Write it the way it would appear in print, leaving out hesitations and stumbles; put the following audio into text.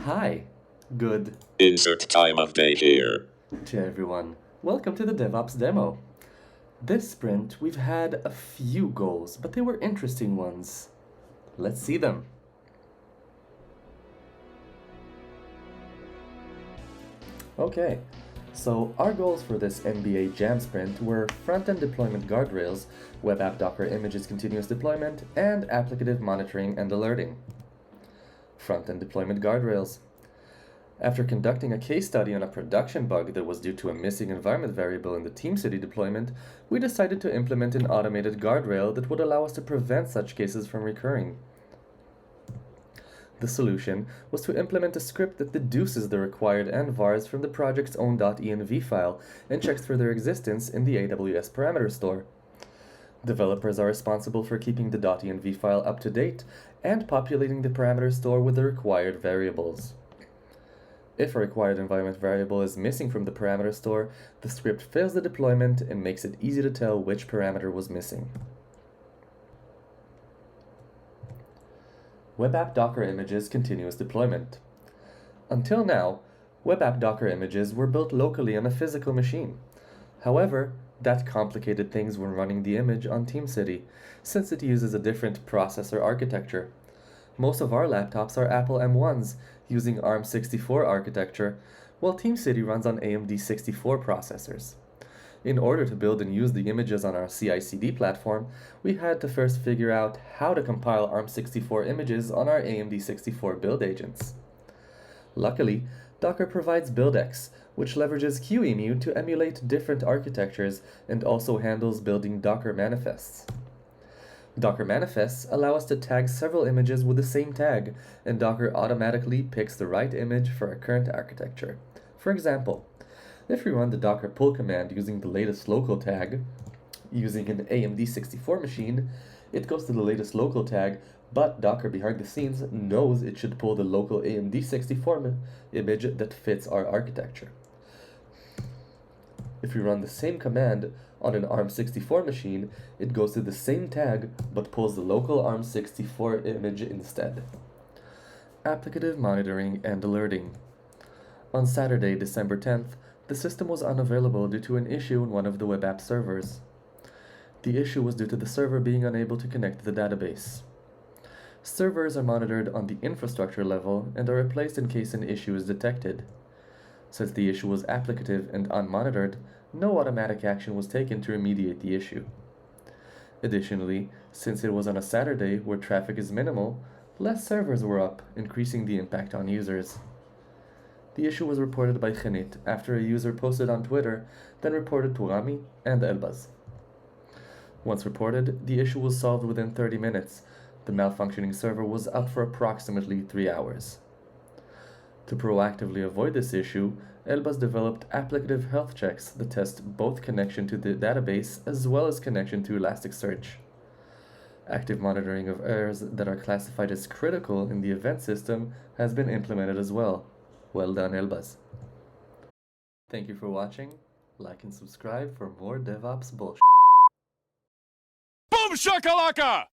Hi, good Insert time of day here. to everyone. Welcome to the DevOps demo. This sprint, we've had a few goals, but they were interesting ones. Let's see them. Okay, so our goals for this NBA Jam sprint were front-end deployment guardrails, web app Docker images continuous deployment, and applicative monitoring and alerting. Front-end deployment guardrails. After conducting a case study on a production bug that was due to a missing environment variable in the TeamCity deployment, we decided to implement an automated guardrail that would allow us to prevent such cases from recurring. The solution was to implement a script that deduces the required envars from the project's own .env file and checks for their existence in the AWS parameter store. Developers are responsible for keeping the .env file up to date and populating the parameter store with the required variables. If a required environment variable is missing from the parameter store, the script fails the deployment and makes it easy to tell which parameter was missing. Web app Docker images continuous deployment. Until now, web app Docker images were built locally on a physical machine. However, that complicated things when running the image on TeamCity, since it uses a different processor architecture. Most of our laptops are Apple M1s using ARM64 architecture, while TeamCity runs on AMD 64 processors. In order to build and use the images on our CI/CD platform, we had to first figure out how to compile ARM64 images on our AMD 64 build agents. Luckily, Docker provides BuildX, which leverages QEMU to emulate different architectures and also handles building Docker manifests. Docker manifests allow us to tag several images with the same tag, and Docker automatically picks the right image for our current architecture. For example, if we run the docker pull command using the latest local tag, using an AMD 64 machine, it goes to the latest local tag, but Docker behind the scenes knows it should pull the local AMD 64 image that fits our architecture. If we run the same command on an ARM64 machine, it goes to the same tag but pulls the local ARM64 image instead. Applicative monitoring and alerting. On Saturday, December 10th, the system was unavailable due to an issue in one of the web app servers. The issue was due to the server being unable to connect to the database. Servers are monitored on the infrastructure level and are replaced in case an issue is detected. Since the issue was applicative and unmonitored, no automatic action was taken to remediate the issue. Additionally, since it was on a Saturday where traffic is minimal, less servers were up, increasing the impact on users. The issue was reported by Khanit after a user posted on Twitter, then reported to Rami and Elbaz. Once reported, the issue was solved within 30 minutes. The malfunctioning server was up for approximately 3 hours. To proactively avoid this issue, Elbaz developed applicative health checks that test both connection to the database as well as connection to Elasticsearch. Active monitoring of errors that are classified as critical in the event system has been implemented as well. Well done, Elbaz. Thank you for watching. Like and subscribe for more DevOps bullshit. Boom shakalaka!